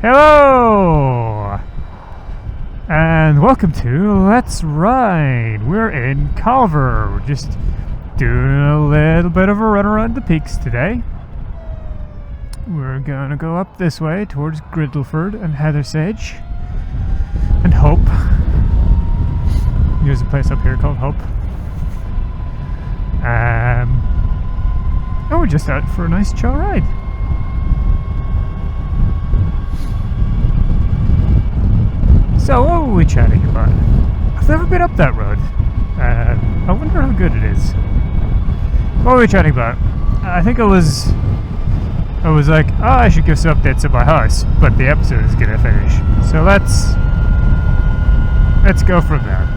Hello! And welcome to Let's Ride. We're in Calver. We're just doing a little bit of a run around the peaks today. We're gonna go up this way towards Gridleford and Heathersedge and Hope. There's a place up here called Hope. And we're just out for a nice chill ride. So what were we chatting about? I've never been up that road. I wonder how good it is. What were we chatting about? I think I was like, oh, I should give some updates at my house, but the episode is gonna finish. So let's go from there.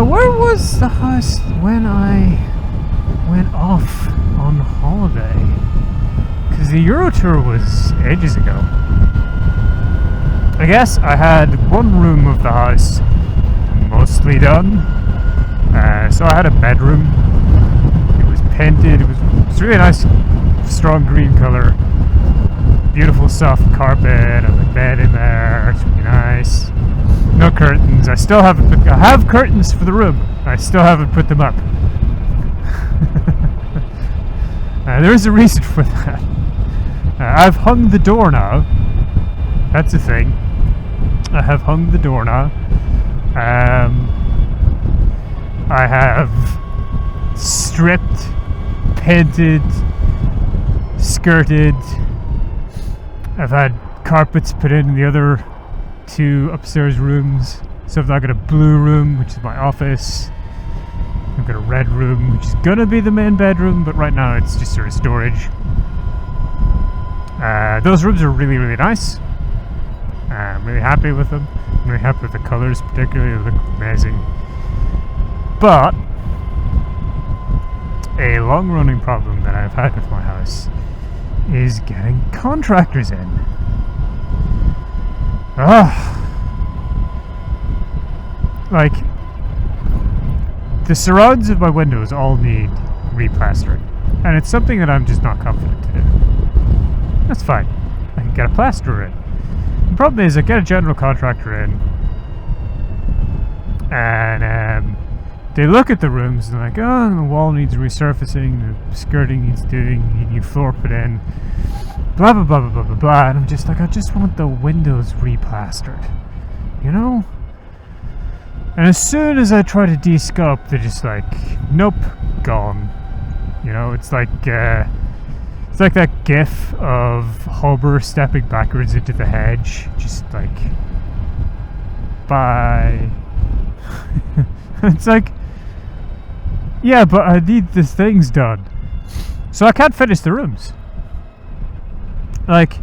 Where was the house when I went off on holiday? Because the Euro tour was ages ago. I guess I had one room of the house mostly done. So I had a bedroom. It was painted. It was really nice, strong green color. Beautiful soft carpet. I have a bed in there. It's really nice. No curtains. I have curtains for the room. I still haven't put them up. There is a reason for that. I've hung the door now. That's a thing. I have hung the door now. I have stripped, painted, skirted. I've had carpets put in the other two upstairs rooms. So I've now got a blue room, which is my office. I've got a red room, which is gonna be the main bedroom, but right now it's just sort of storage. Those rooms are really, really nice. I'm really happy with them. I'm really happy with the colours, particularly. They look amazing. But a long-running problem that I've had with my house is getting contractors in. Like, the surrounds of my windows all need replastering, and it's something that I'm just not confident to do. That's fine. I can get a plasterer in. The problem is I get a general contractor in, and they look at the rooms and they're like, oh, the wall needs resurfacing, the skirting needs doing, you need new floor put in, blah blah blah blah blah blah blah. And I'm just like, I just want the windows replastered, you know? And as soon as I try to de-scope, they're just like, nope, gone. You know, it's like that gif of Hober stepping backwards into the hedge, just like, bye. It's like, yeah, but I need the things done, so I can't finish the rooms. Like,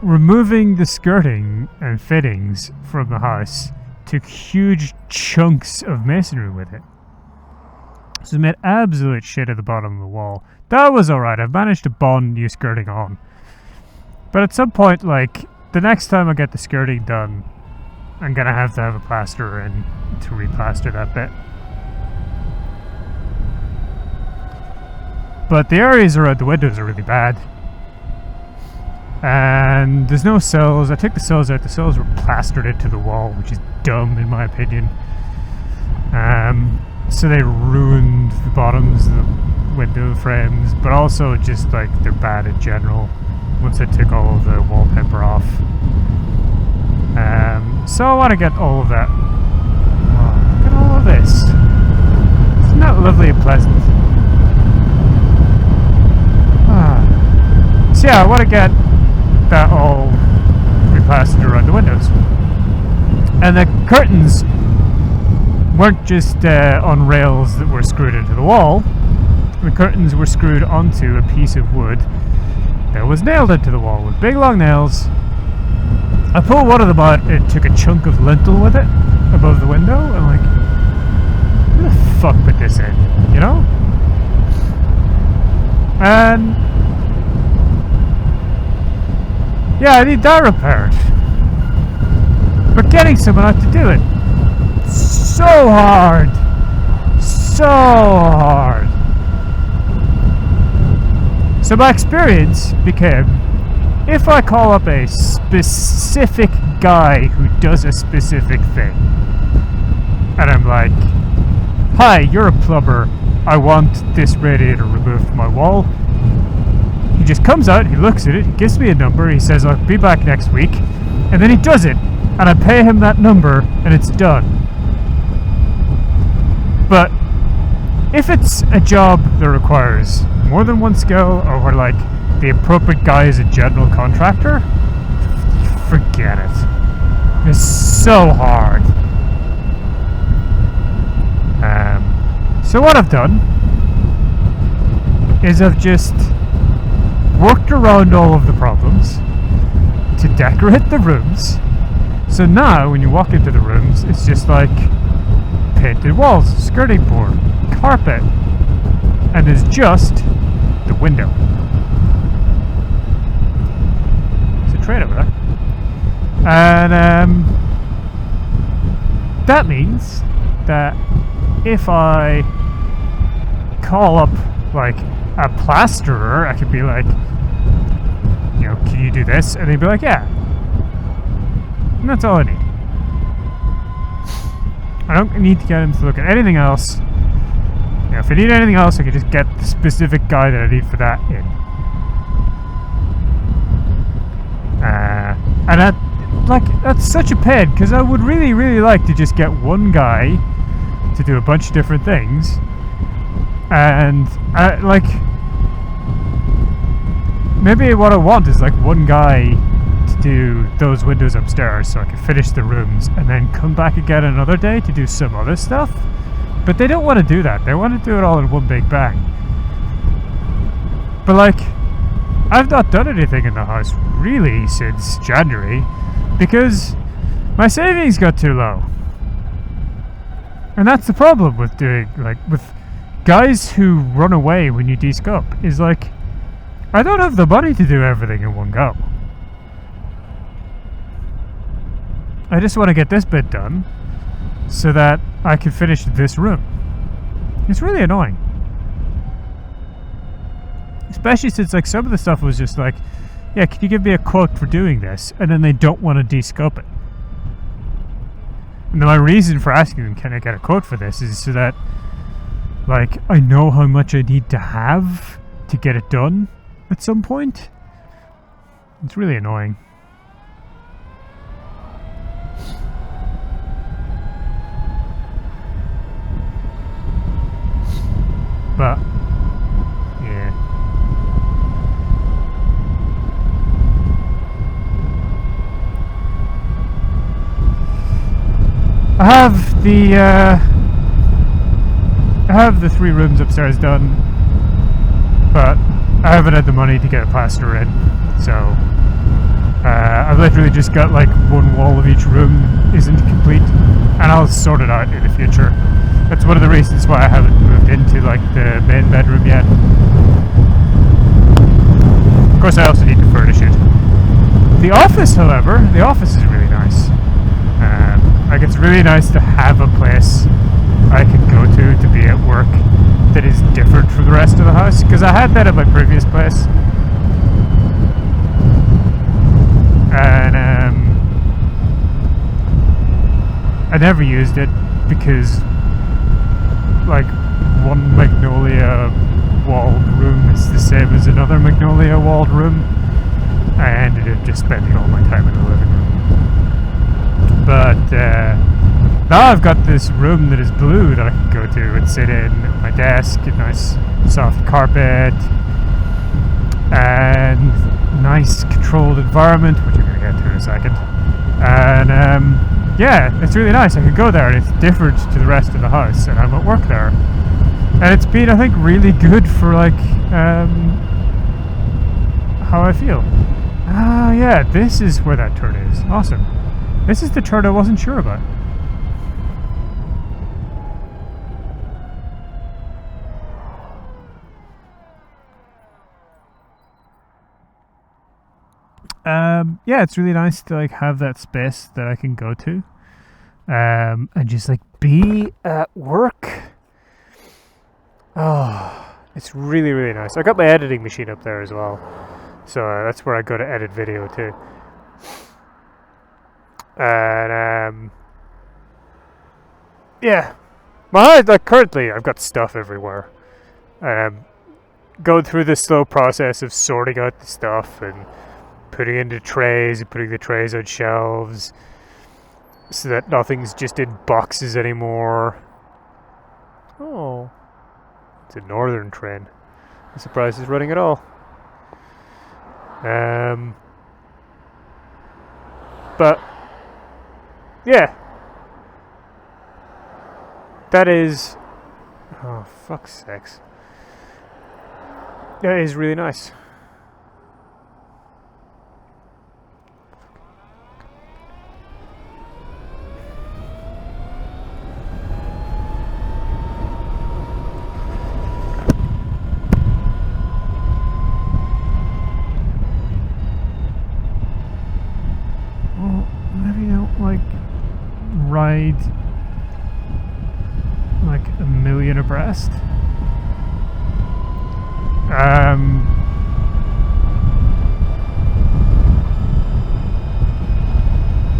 removing the skirting and fittings from the house took huge chunks of masonry with it. So it made absolute shit at the bottom of the wall. That was alright. I've managed to bond new skirting on. But at some point, like, the next time I get the skirting done, I'm gonna have to have a plasterer in to replaster that bit. But the areas around the windows are really bad. And there's no sills. I took the sills out. The sills were plastered into the wall, which is dumb in my opinion. So they ruined the bottoms of the window frames, but also just like they're bad in general once I took all of the wallpaper off. So I want to get all of that. Oh, look at all of this. Isn't that lovely and pleasant? So yeah, I want to get that all replastered around the windows. And the curtains weren't just on rails that were screwed into the wall. The curtains were screwed onto a piece of wood that was nailed into the wall with big long nails. I pulled one of them out, it took a chunk of lintel with it above the window. I'm like, who the fuck put this in, you know? And yeah, I need that repaired. But getting someone out to do it, so hard. so hard. So my experience became, if I call up a specific guy who does a specific thing, and I'm like, hi, you're a plumber, I want this radiator removed from my wall. He just comes out, he looks at it, he gives me a number, he says I'll be back next week, and then he does it, and I pay him that number, and it's done. But if it's a job that requires more than one skill, or where like the appropriate guy is a general contractor, forget it. It's so hard. So what I've done is I've just worked around all of the problems to decorate the rooms. So now when you walk into the rooms, it's just like painted walls, skirting board, carpet, and there's just the window. There's a train over there. And that means that if I call up like a plasterer, I could be like, you know, can you do this? And they'd be like, yeah. And that's all I need. I don't need to get him to look at anything else. You know, if I need anything else, I could just get the specific guy that I need for that in. And that's such a pain, because I would really, really like to just get one guy to do a bunch of different things. And like, maybe what I want is like one guy to do those windows upstairs so I can finish the rooms and then come back again another day to do some other stuff. But they don't want to do that. They want to do it all in one big bang. But like, I've not done anything in the house really since January because my savings got too low. And that's the problem with doing, like, with guys who run away when you de-scope, is like, I don't have the money to do everything in one go. I just want to get this bit done so that I can finish this room. It's really annoying. Especially since like some of the stuff was just like, yeah, can you give me a quote for doing this? And then they don't want to de-scope it. And my reason for asking them, can I get a quote for this, is so that like I know how much I need to have to get it done at some point. It's really annoying. But yeah. I have the 3 rooms upstairs done, but I haven't had the money to get a plasterer in, so I've literally just got like one wall of each room isn't complete, and I'll sort it out in the future. That's one of the reasons why I haven't moved into like the main bedroom yet. Of course I also need to furnish it. The office, however, the office is really nice. Like, it's really nice to have a place I can go to be at work that is different from the rest of the house, because I had that at my previous place. And I never used it because like one magnolia walled room is the same as another magnolia walled room. I ended up just spending all my time in the living room. But now I've got this room that is blue that I can go to and sit in at my desk, a nice soft carpet, and nice controlled environment, which I'm going to get to in a second. And yeah, it's really nice. I can go there and it's different to the rest of the house, and I'm at work there. And it's been, I think, really good for like how I feel. Ah, yeah, this is where that turn is. Awesome. This is the turn I wasn't sure about. Yeah, it's really nice to like have that space that I can go to, and just like be at work. It's really, really nice. I got my editing machine up there as well, so that's where I go to edit video too. And yeah, like currently I've got stuff everywhere, and I'm going through the slow process of sorting out the stuff and putting it into trays and putting the trays on shelves, so that nothing's just in boxes anymore. Oh, it's a northern train. I'm surprised it's running at all. But yeah, that is, oh fuck's sakes, that is really nice. Well, maybe you don't like ride like a million abreast.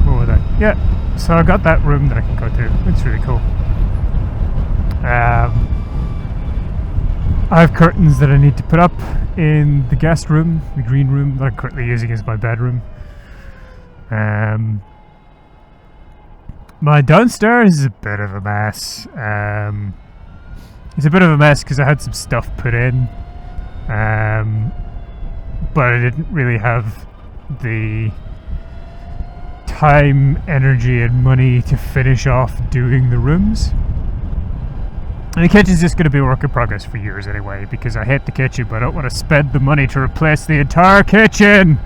What was that? Yeah, so I got that room that I can go to. It's really cool. I have curtains that I need to put up in the guest room, the green room that I'm currently using as my bedroom. My downstairs is a bit of a mess. It's a bit of a mess because I had some stuff put in, but I didn't really have the time, energy and money to finish off doing the rooms. And the kitchen's just going to be a work in progress for years anyway, because I hate the kitchen but I don't want to spend the money to replace the entire kitchen.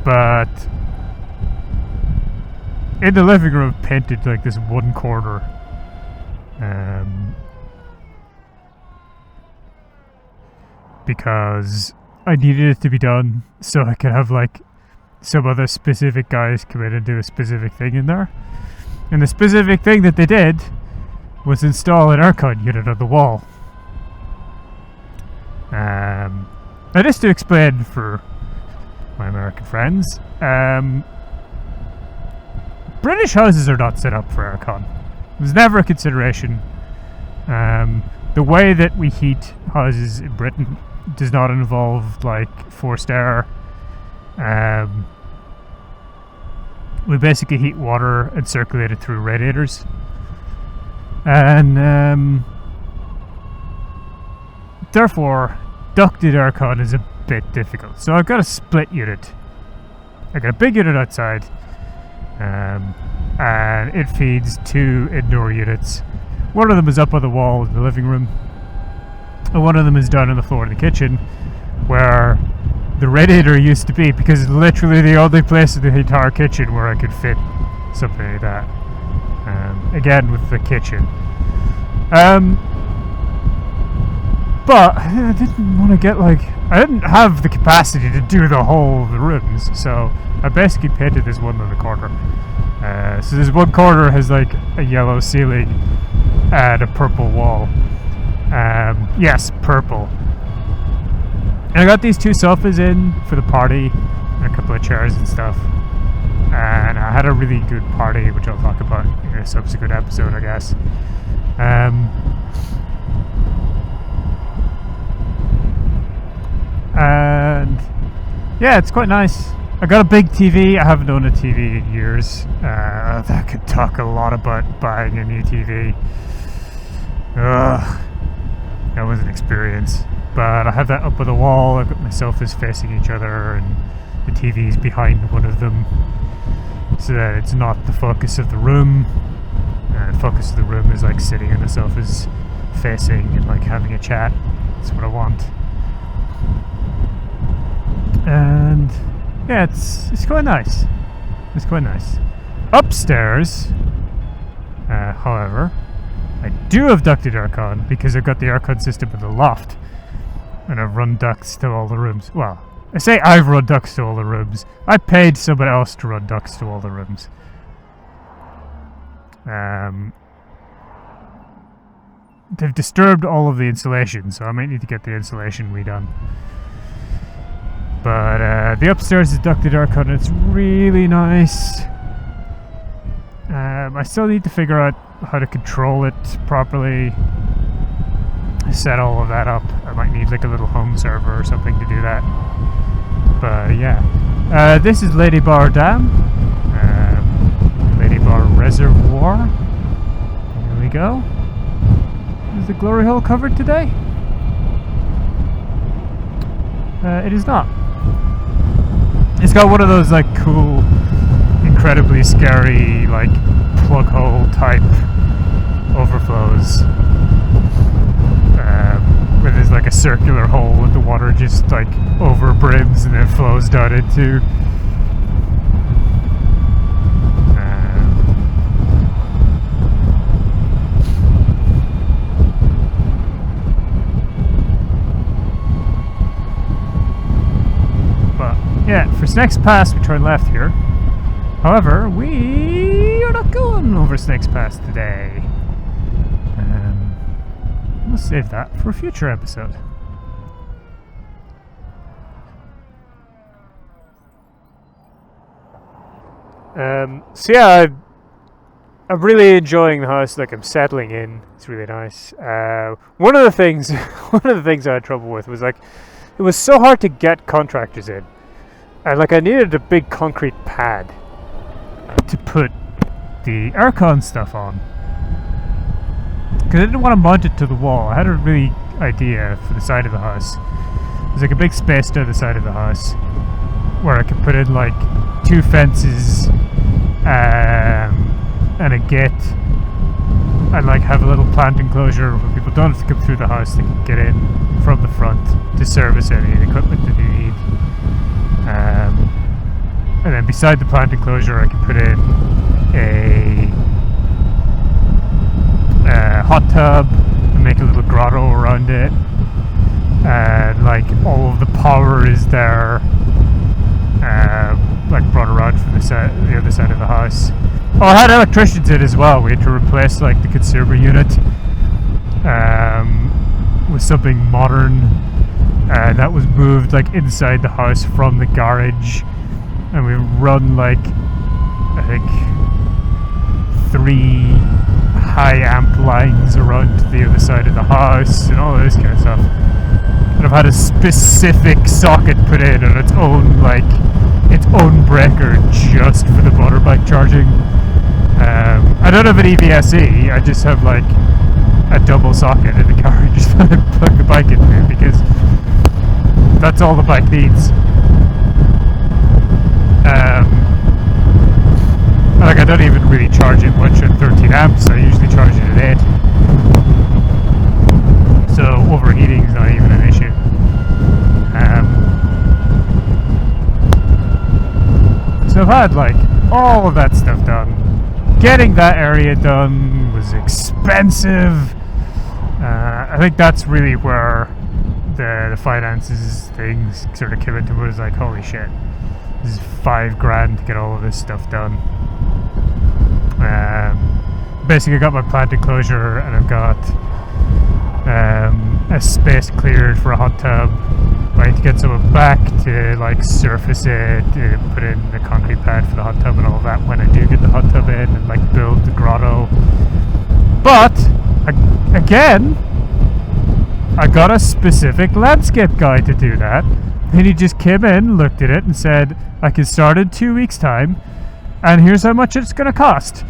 But in the living room I've painted like this one corner, because I needed it to be done so I could have like some other specific guys come in and do a specific thing in there. And the specific thing that they did was install an aircon unit on the wall. And just to explain for my American friends, British houses are not set up for aircon. It was never a consideration. The way that we heat houses in Britain does not involve like forced air. We basically heat water and circulate it through radiators, and therefore ducted aircon is a bit difficult. So I've got a split unit. I got a big unit outside, and it feeds two indoor units. One of them is up on the wall in the living room, and one of them is down on the floor in the kitchen, where the radiator used to be, because it's literally the only place in the entire kitchen where I could fit something like that. Again, with the kitchen. But I didn't want to get I didn't have the capacity to do the whole of the rooms, so I basically painted this one in the corner. So this one corner has like a yellow ceiling and a purple wall. Yes, purple. And I got these two sofas in for the party, and a couple of chairs and stuff. And I had a really good party, which I'll talk about in a subsequent episode, I guess. And yeah, it's quite nice. I got a big TV. I haven't owned a TV in years. That could talk a lot about buying a new TV. That was an experience. But I have that up on the wall. I've got my sofas facing each other, and the TV's behind one of them, so that it's not the focus of the room. The focus of the room is like sitting on the sofas, facing and like having a chat. That's what I want. And yeah, it's quite nice. It's quite nice. Upstairs, however, I do have ducted aircon because I've got the aircon system in the loft. And I've run ducts to all the rooms. Well, I say I've run ducts to all the rooms. I paid someone else to run ducts to all the rooms. They've disturbed all of the insulation, so I might need to get the insulation redone. But the upstairs is ducted aircon, and it's really nice. I still need to figure out how to control it properly. Set all of that up. I might need like a little home server or something to do that. But yeah, this is Ladybower Dam, Ladybower Reservoir. Here we go. Is the glory hole covered today? It is not. It's got one of those like cool, incredibly scary like plug hole type overflows. Where there's like a circular hole with the water just like over brims and then flows down into. But yeah, for Snake's Pass we turn left here. However, we are not going over Snake's Pass today. We'll save that for a future episode. So yeah, I'm really enjoying the house. Like I'm settling in. It's really nice. One of the things I had trouble with was like it was so hard to get contractors in, and like I needed a big concrete pad to put the aircon stuff on. Because I didn't want to mount it to the wall. I had a really idea for the side of the house. There's like a big space to the side of the house where I could put in like 2 fences and a gate, and like have a little plant enclosure where people don't have to come through the house. They can get in from the front to service any equipment that they need. And then beside the plant enclosure I can put in a hot tub and make a little grotto around it, and like all of the power is there, like brought around from the other side of the house. Oh, I had electricians in as well. We had to replace like the consumer unit with something modern that was moved like inside the house from the garage, and we run like I think 3 high amp lines around to the other side of the house and all this kind of stuff. And I've had a specific socket put in on its own breaker just for the motorbike charging. I don't have an EVSE, I just have like a double socket in the garage that I plug the bike into because that's all the bike needs. Like I don't even really charge it much at 13 amps, I usually charge it at 8. So overheating is not even an issue. So I've had like all of that stuff done. Getting that area done was expensive. I think that's really where the finances things sort of came into it. Was like, holy shit, this is $5,000 to get all of this stuff done. Basically I got my plant enclosure and I've got a space cleared for a hot tub. I need to get someone back to like surface it, to put in the concrete pad for the hot tub and all that when I do get the hot tub in, and like build the grotto. But again, I got a specific landscape guy to do that, and he just came in, looked at it and said I can start in 2 weeks time and here's how much it's going to cost.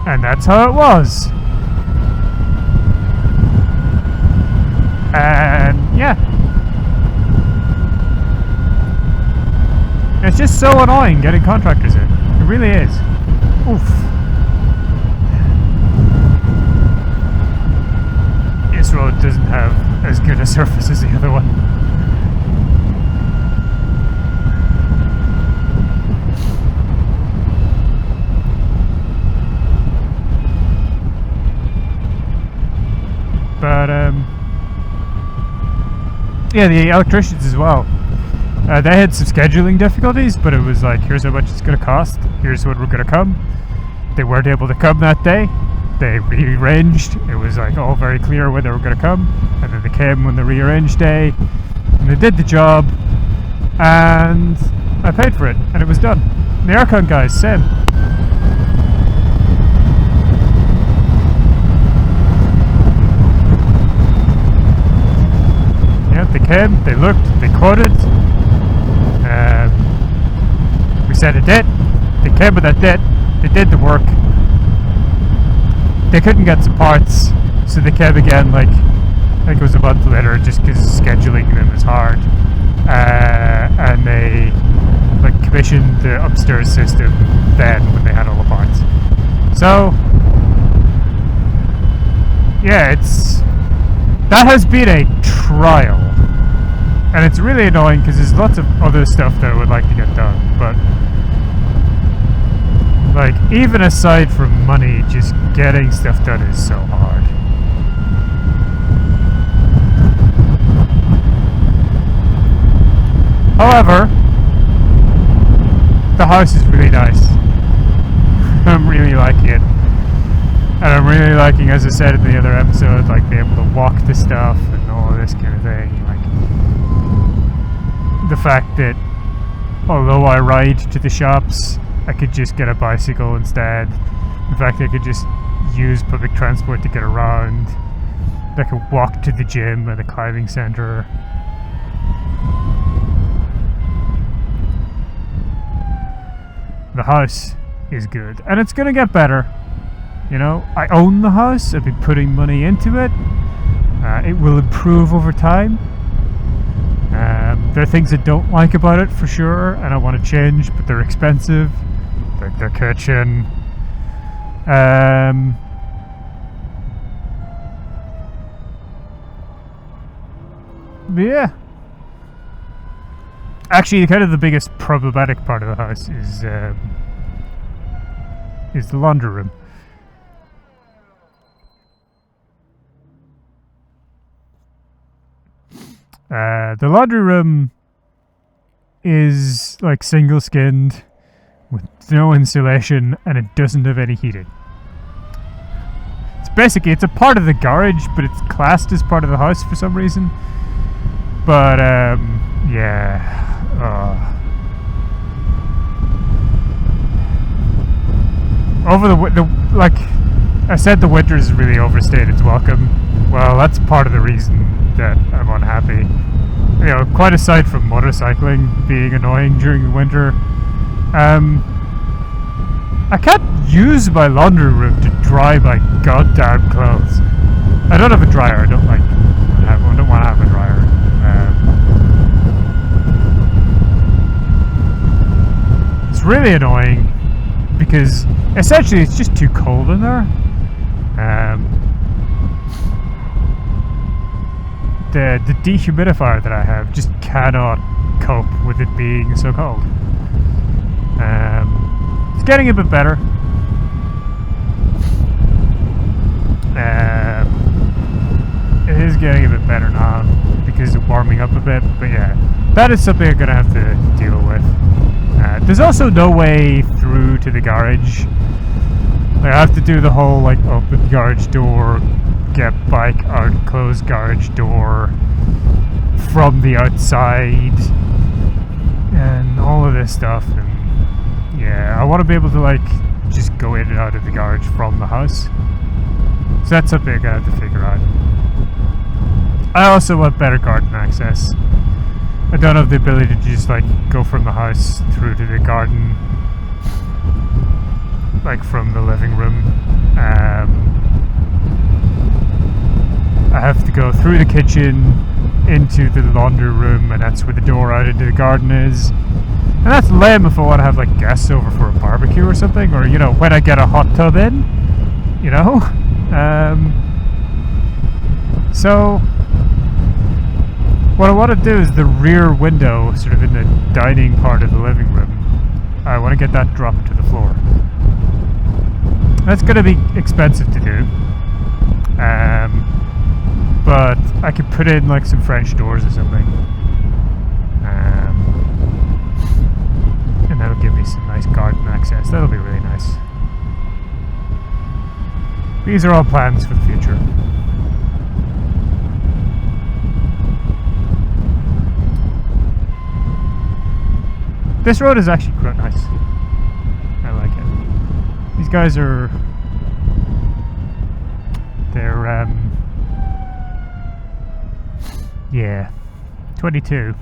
And that's how it was. And yeah, it's just so annoying getting contractors in. It really is. Oof. This road doesn't have as good a surface as the other one. But yeah, the electricians as well. They had some scheduling difficulties, but it was like, here's how much it's going to cost, here's when we're going to come, they weren't able to come that day. They rearranged. It was like all very clear when they were going to come, and then they came on the rearranged day, and they did the job, and I paid for it, and it was done. And the aircon guys, same. Yeah, they came, they looked, they quoted. We said a date. They came with that date. They did the work. They couldn't get some parts, so they came again, like, I think it was a month later, just because scheduling them is hard. And they, like, commissioned the upstairs system then when they had all the parts. So, yeah, that has been a trial. And it's really annoying because there's lots of other stuff that I would like to get done, but like, even aside from money, just getting stuff done is so hard. However, the house is really nice. I'm really liking it. And I'm really liking, as I said in the other episode, like, being able to walk to stuff and all this kind of thing. Like, the fact that although I ride to the shops, I could just get a bicycle instead. In fact, I could just use public transport to get around. I could walk to the gym at the climbing center. The house is good, and it's gonna get better. You know, I own the house. I've been putting money into it. It will improve over time. There are things I don't like about it for sure, and I want to change, but they're expensive. Like their kitchen. But yeah. Actually, kind of the biggest problematic part of the house is the laundry room. The laundry room is like single skinned with no insulation, and it doesn't have any heating. It's a part of the garage, but it's classed as part of the house for some reason. But yeah, over the like I said, the winter is really overstayed its welcome. Well, that's part of the reason that I'm unhappy. You know, quite aside from motorcycling being annoying during the winter. I can't use my laundry room to dry my goddamn clothes. I don't have a dryer. I don't want to have a dryer. It's really annoying because essentially it's just too cold in there. The dehumidifier that I have just cannot cope with it being so cold. It's getting a bit better. It is getting a bit better now because it's warming up a bit, but yeah, that is something I'm gonna have to deal with. There's also no way through to the garage. Like, I have to do the whole, like, open garage door, get bike out, close garage door from the outside, and all of this stuff. And yeah, I want to be able to, like, just go in and out of the garage from the house. So that's something I'm gonna have to figure out. I also want better garden access. I don't have the ability to just, like, go from the house through to the garden, like from the living room. I have to go through the kitchen into the laundry room, and that's where the door out into the garden is. And that's lame if I want to have, like, guests over for a barbecue or something, or, you know, when I get a hot tub in, you know. So what I want to do is the rear window, sort of in the dining part of the living room. I want to get that dropped to the floor. That's going to be expensive to do, but I could put in, like, some French doors or something, and that'll give me some nice garden access. That'll be really nice. These are all plans for the future. This road is actually quite nice. I like it. These guys are... They're, yeah. 22.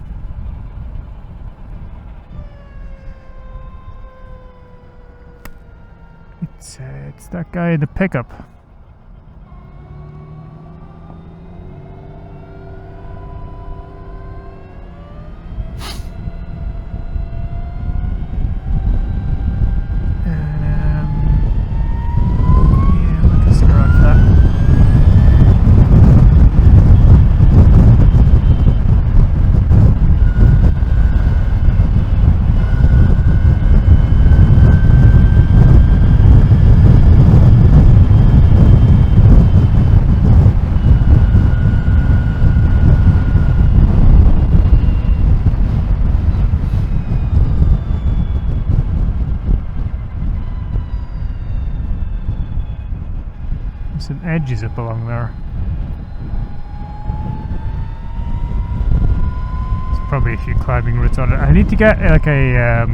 It's that guy in the pickup. Some edges up along there. There's probably a few climbing routes on it. I need to get like a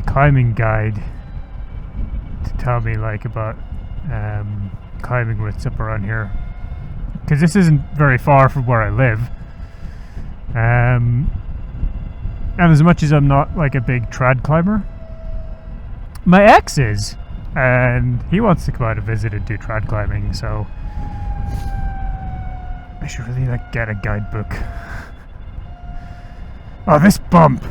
climbing guide to tell me like about climbing routes up around here, because this isn't very far from where I live. And as much as I'm not like a big trad climber, my ex is. And he wants to come out and visit and do trad climbing, so I should really like get a guidebook. Oh, this bump!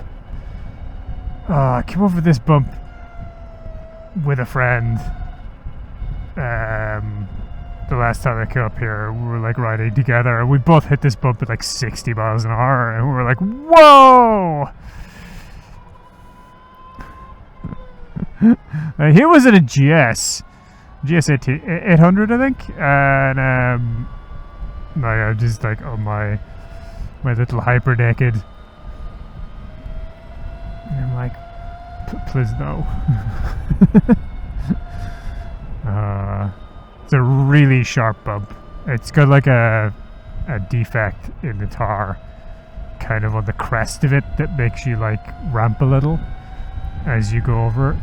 Oh, I came over this bump with a friend. The last time I came up here, we were like riding together, and we both hit this bump at like 60 miles an hour, and we were like, "Whoa!" He was in a GS 800, I think, and I'm just like on my little hyper naked, and I'm like, please no. It's a really sharp bump. It's got like a defect in the tar, kind of on the crest of it, that makes you like ramp a little as you go over it.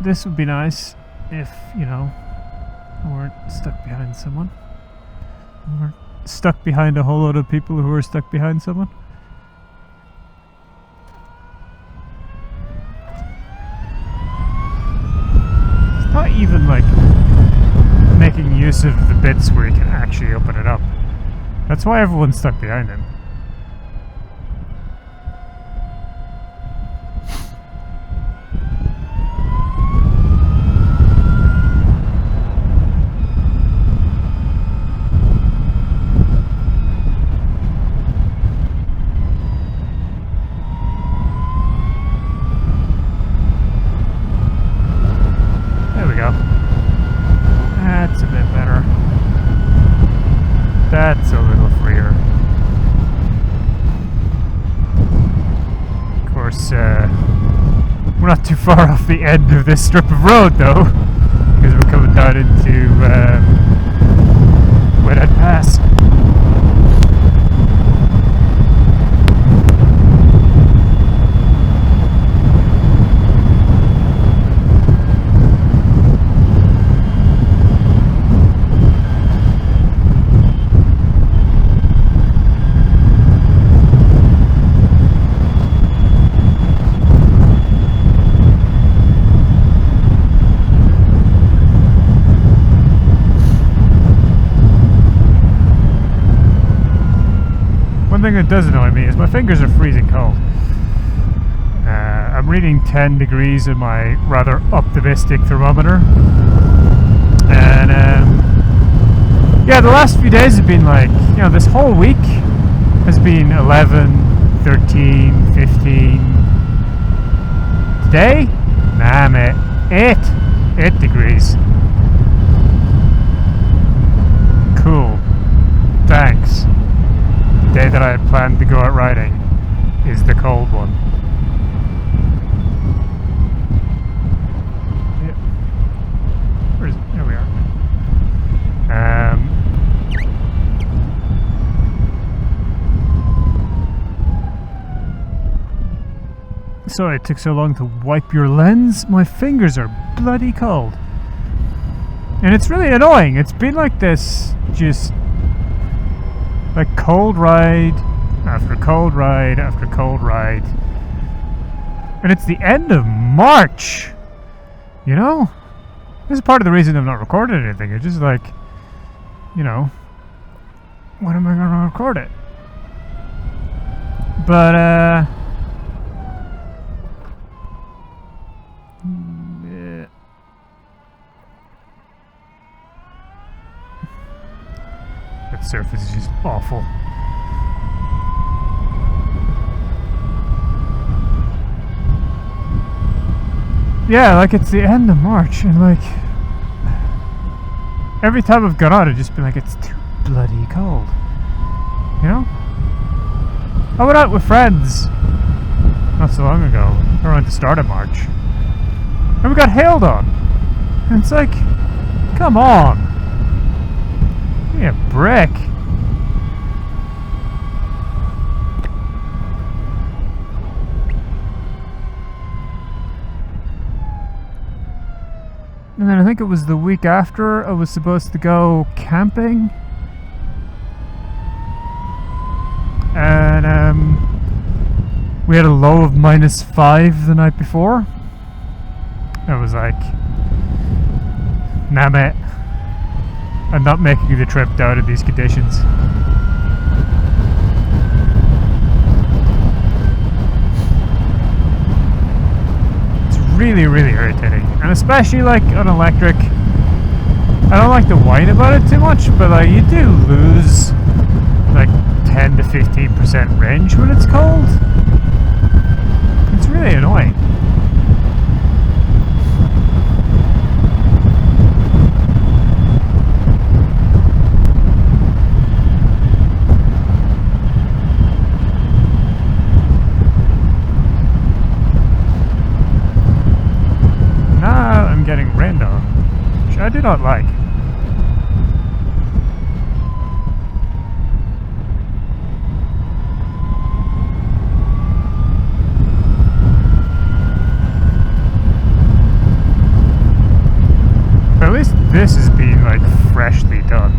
This would be nice if, you know, we weren't stuck behind someone. We weren't stuck behind a whole lot of people who were stuck behind someone. It's not even like making use of the bits where you can actually open it up. That's why everyone's stuck behind him. That's a little freer. Of course, we're not too far off the end of this strip of road, though, because we're coming down into Midhope Pass. One thing that does annoy me is my fingers are freezing cold. I'm reading 10 degrees in my rather optimistic thermometer, and yeah, the last few days have been like, you know, this whole week has been 11, 13, 15. Today? Nah, mate, 8 degrees. the day that I had planned to go out riding is the cold one. Yeah. Where is it? There we are. Sorry it took so long to wipe your lens. My fingers are bloody cold. And it's really annoying. It's been like this, just like cold ride after cold ride after cold ride. And it's the end of March. You know? This is part of the reason I've not recorded anything. It's just like, you know, when am I going to record it? But, yeah. That surface is just awful. Yeah, like it's the end of March, and like every time I've got on, I've just been like, it's too bloody cold. You know? I went out with friends not so long ago, around the start of March, and we got hailed on. And it's like, come on. Give me a break. And then I think it was the week after I was supposed to go camping. And we had a low of -5 the night before. I was like, nah mate, I'm not making the trip down in these conditions. Really, really irritating, and especially like on electric. I don't like to whine about it too much, but like you do lose like 10 to 15% range when it's cold. It's really annoying. Getting rained on, which I do not like. But at least this is being like freshly done.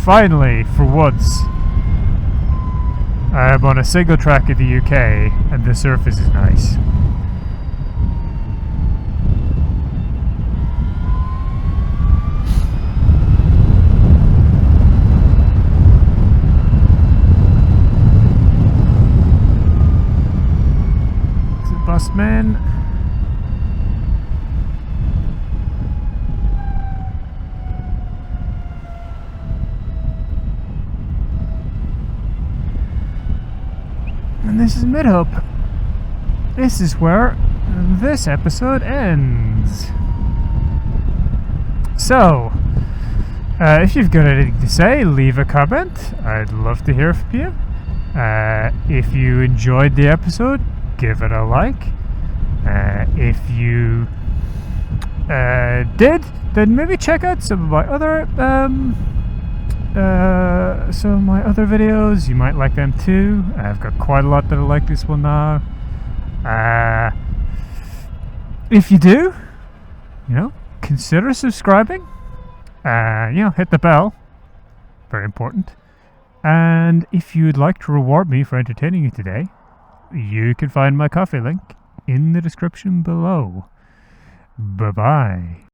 Finally, for once, I'm on a single track in the UK, and the surface is nice. Is it Busman? And this is Midhope. This is where this episode ends. So, if you've got anything to say, leave a comment. I'd love to hear from you. If you enjoyed the episode, give it a like. If you did, then maybe check out some of my other videos. You might like them too. I've got quite a lot that I like this one now. If you do, you know, consider subscribing. You know, hit the bell. Very important. And if you'd like to reward me for entertaining you today, you can find my coffee link in the description below. Bye-bye.